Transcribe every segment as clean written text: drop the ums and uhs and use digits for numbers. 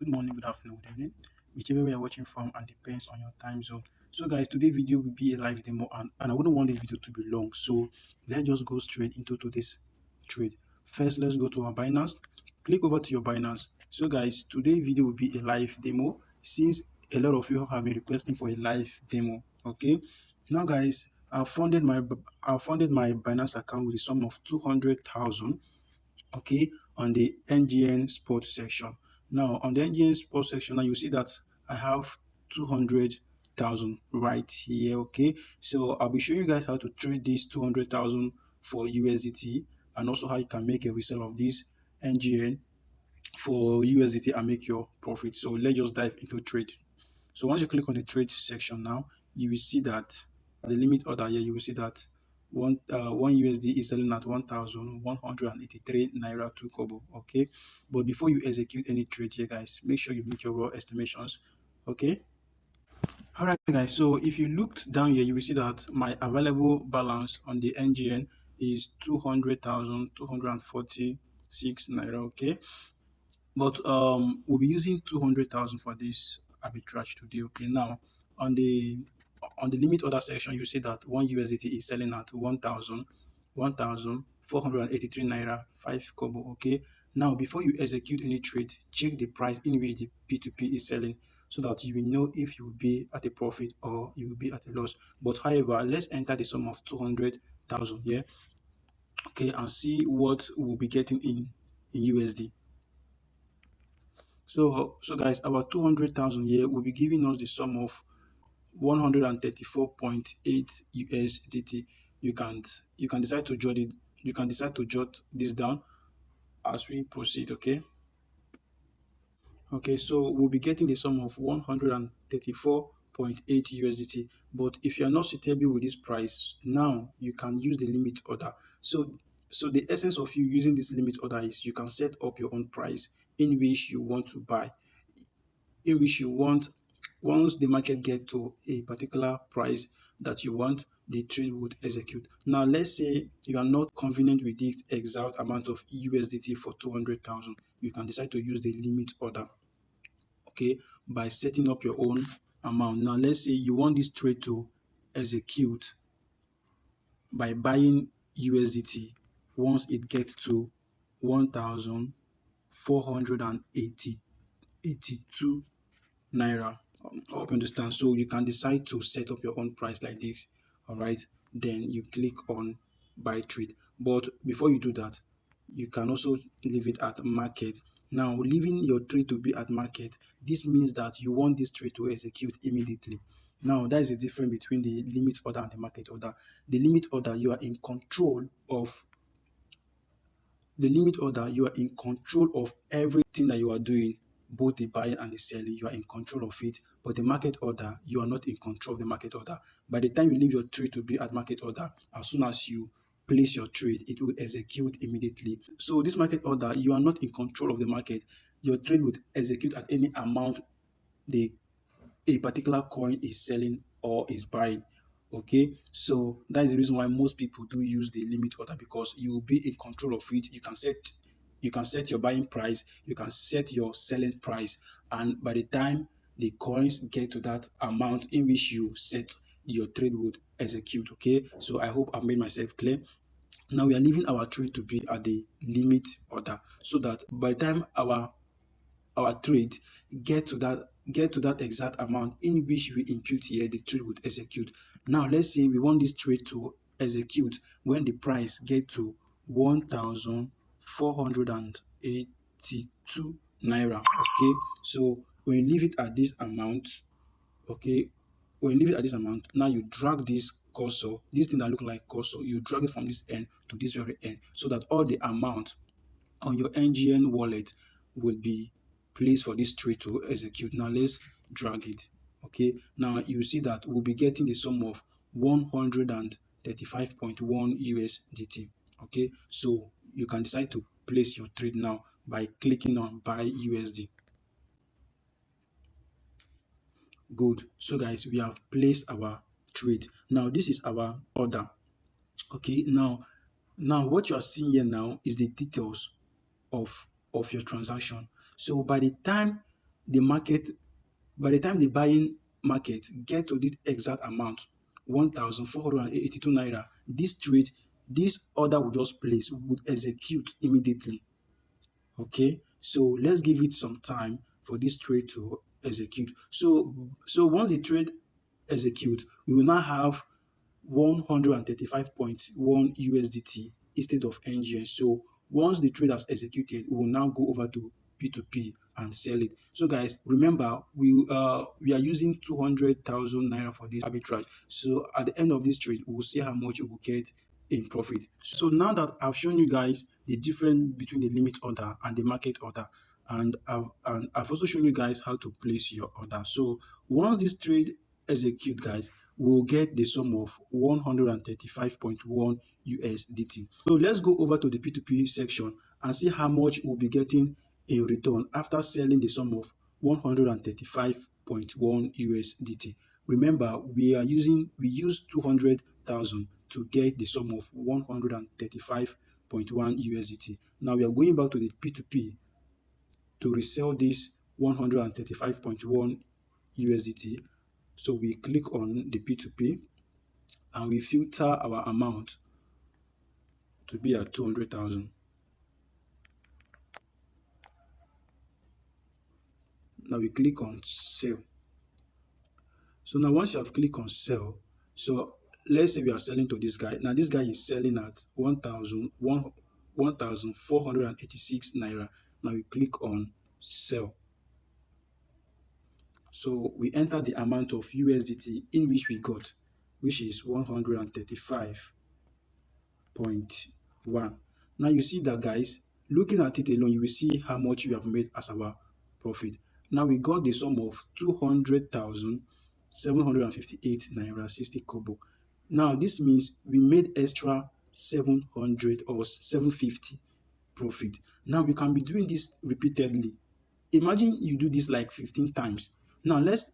good morning, good afternoon, good evening, whichever way you're watching from, and depends on your time zone. So, guys, today's video will be a live demo, and I wouldn't want this video to be long. So, let's just go straight into today's trade. First, let's go to our Binance. Click over to your Binance. So, guys, today's video will be a live demo since a lot of you have been requesting for a live demo. Okay, now, guys, I funded my Binance account with a sum of 200,000, okay, on the ngn sports section. Now on the ngn sports section, now you see that I have 200,000 right here. Okay, so I'll be showing you guys how to trade this 200,000 for USDT, and also how you can make a resale of this ngn for USDT and make your profit. So let's just dive into trade. So once you click on the trade section now, you will see that the limit order here, you will see that one USD is selling at 1,183 naira 2 kobo. Okay, but before you execute any trade here, guys, make sure you make your raw estimations. Okay. All right, guys. So if you looked down here, you will see that my available balance on the NGN is 200,246 naira. Okay, but we'll be using 200,000 for this arbitrage today. Okay, now on the limit order section, you see that one USDT is selling at 1,483 naira 5 kobo. Okay, now before you execute any trade, check the price in which the P2P is selling, so that you will know if you will be at a profit or you will be at a loss. But however, let's enter the sum of 200,000 here, okay, and see what we'll be getting in USD. So guys, our 200,000 here will be giving us the sum of 134.8 USDT. You can decide to jot it. You can decide to jot this down as we proceed. Okay. Okay. So we'll be getting the sum of 134.8 USDT. But if you are not suitable with this price, now you can use the limit order. So the essence of you using this limit order is you can set up your own price in which you want to buy, in which you want. Once the market get to a particular price that you want, the trade would execute. Now let's say you are not convenient with this exact amount of USDT for 200,000, you can decide to use the limit order, okay, by setting up your own amount. Now let's say you want this trade to execute by buying USDT once it gets to 1,482 naira. I hope you understand. So you can decide to set up your own price like this. All right. Then you click on buy trade. But before you do that, you can also leave it at market. Now, leaving your trade to be at market, this means that you want this trade to execute immediately. Now, that is the difference between the limit order and the market order. The limit order, you are in control of everything that you are doing, both the buying and the selling. You are in control of it. But the market order, you are not in control of the market order. By the time you leave your trade to be at market order, as soon as you place your trade, it will execute immediately. So this market order, you are not in control of the market. Your trade would execute at any amount a particular coin is selling or is buying. Okay, so that is the reason why most people do use the limit order, because you will be in control of it. You can set your buying price, you can set your selling price, and by the time the coins get to that amount in which you set, your trade would execute. Okay, so I hope I've made myself clear. Now we are leaving our trade to be at the limit order, so that by the time our trade get to that exact amount in which we impute here, the trade would execute. Now let's say we want this trade to execute when the price get to 1,482 naira. Okay, so when you leave it at this amount, okay, when you leave it at this amount, now you drag this cursor, this thing that look like cursor, you drag it from this end to this very end, so that all the amount on your ngn wallet will be placed for this trade to execute. Now let's drag it. Okay, now you see that we'll be getting the sum of 135.1 USDT. Okay, so you can decide to place your trade now by clicking on buy USD. Good. So guys, we have placed our trade. Now this is our order. Okay, now what you are seeing here now is the details of your transaction. So by the time the market, by the time the buying market get to this exact amount, 1,482 naira, this trade, this order will just place, would execute immediately. Okay, so let's give it some time for this trade to execute. So once the trade execute, we will now have 135.1 USDT instead of NGN. So once the trade has executed, we will now go over to P2P and sell it. So guys, remember we are using 200,000 naira for this arbitrage. So at the end of this trade, we will see how much we will get in profit. So now that I've shown you guys the difference between the limit order and the market order, and I've also shown you guys how to place your order. So once this trade execute, guys, we'll get the sum of 135.1 USDT. So let's go over to the P2P section and see how much we'll be getting in return after selling the sum of 135.1 USDT. Remember, we use 200,000 to get the sum of 135.1 USDT. Now we are going back to the P2P to resell this 135.1 USDT. So we click on the P2P and we filter our amount to be at 200,000. Now we click on sell. So now once you have clicked on sell, so let's say we are selling to this guy. Now this guy is selling at 1,486 naira. Now we click on sell. So we enter the amount of USDT in which we got, which is 135.1. Now you see that, guys, looking at it alone, you will see how much we have made as our profit. Now we got the sum of 200,758 naira 60 kobo. Now this means we made extra 700 or 750 profit. Now we can be doing this repeatedly. Imagine you do this like 15 times. Now let's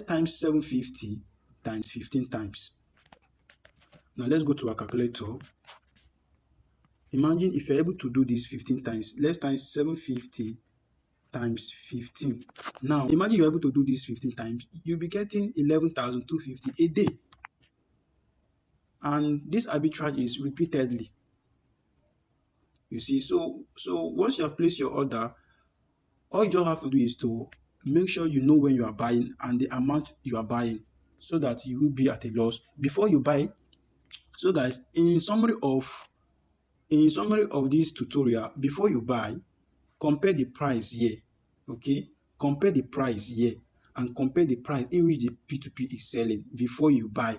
times 750 times 15 times. Now let's go to our calculator. Imagine if you're able to do this 15 times. Let's times 750 times 15. Now imagine you're able to do this 15 times. You'll be getting 11,250 a day. And this arbitrage is repeatedly. You see, so once you have placed your order, all you just have to do is to make sure you know when you are buying and the amount you are buying, so that you will be at a loss before you buy. So guys, in summary of this tutorial, before you buy, compare the price here. Okay, compare the price here and compare the price in which the P2P is selling before you buy.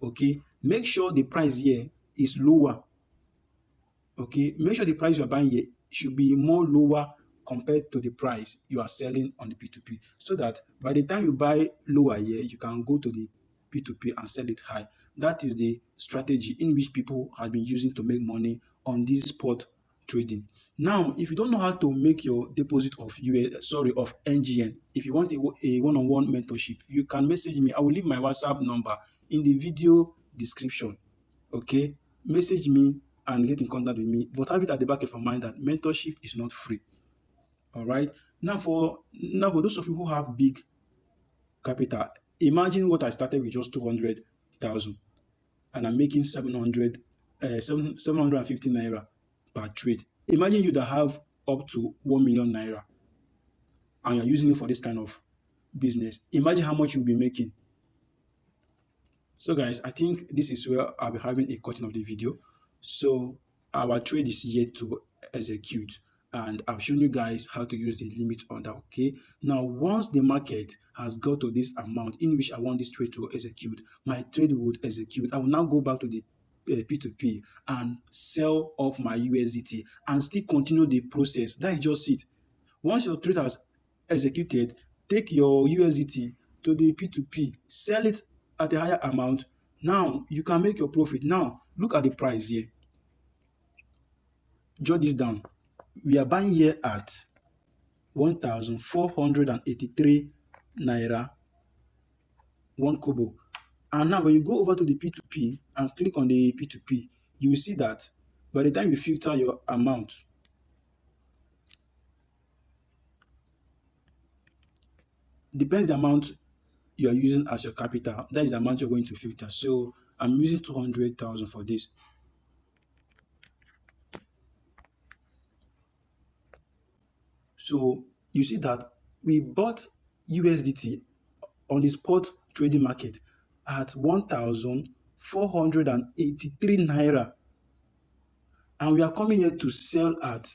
Okay, make sure the price here is lower. Okay, make sure the price you are buying here should be more lower compared to the price you are selling on the P2P, so that by the time you buy lower here, you can go to the P2P and sell it high. That is the strategy in which people have been using to make money on this spot trading. Now, if you don't know how to make your deposit of NGN, if you want a one-on-one mentorship, you can message me. I will leave my WhatsApp number in the video description. Okay, message me and get in contact with me. But have it at the back of your mind that mentorship is not free. All right. Now for those of you who have big capital, imagine what I started with just 200,000, and I'm making 750 naira per trade. Imagine you that have up to 1 million naira and you're using it for this kind of business. Imagine how much you'll be making. So guys, I think this is where I'll be having a cutting of the video. So our trade is yet to execute, and I've shown you guys how to use the limit order. Okay, now once the market has got to this amount in which I want this trade to execute, my trade would execute. I will now go back to the P2P and sell off my USDT and still continue the process. That is just it. Once your trade has executed, take your USDT to the P2P, sell it at a higher amount. Now you can make your profit. Now look at the price here. Jot this down. We are buying here at 1,483 naira 1 kobo. And now when you go over to the P2P and click on the P2P, you will see that by the time you filter your amount, depends the amount you are using as your capital. That is the amount you're going to filter. So I'm using 200,000 for this. So you see that we bought USDT on the spot trading market at 1,483 naira, and we are coming here to sell at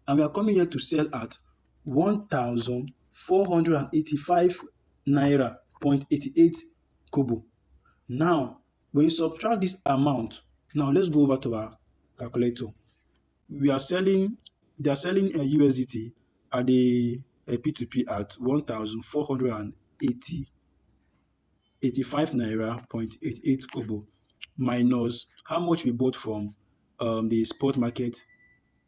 and we are coming here to sell at 1,485 naira point 88 kobo. Now, when you subtract this amount, now let's go over to our calculator. We are selling, they are selling a USDT at the P2P at 1,485 naira point 88 kobo minus how much we bought from the spot market.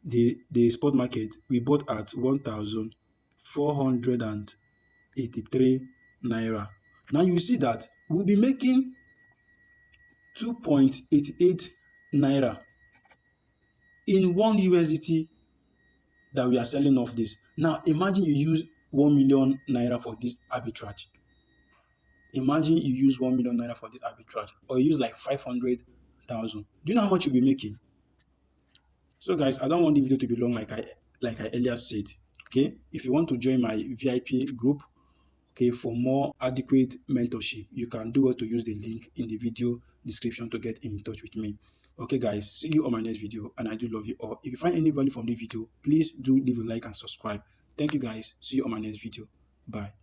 The spot market we bought at 1,483 naira. Now you see that we'll be making 2.88 naira in one USDT that we are selling off this. Now imagine you use 1 million naira for this arbitrage. Imagine you use 1 million naira for this arbitrage, or you use like 500,000. Do you know how much you'll be making? So guys, I don't want the video to be long like I earlier said. Okay, if you want to join my VIP group, okay, for more adequate mentorship, you can do well to use the link in the video description to get in touch with me. Okay guys, see you on my next video, and I do love you all. If you find any value from the video, please do leave a like and subscribe. Thank you guys. See you on my next video. Bye.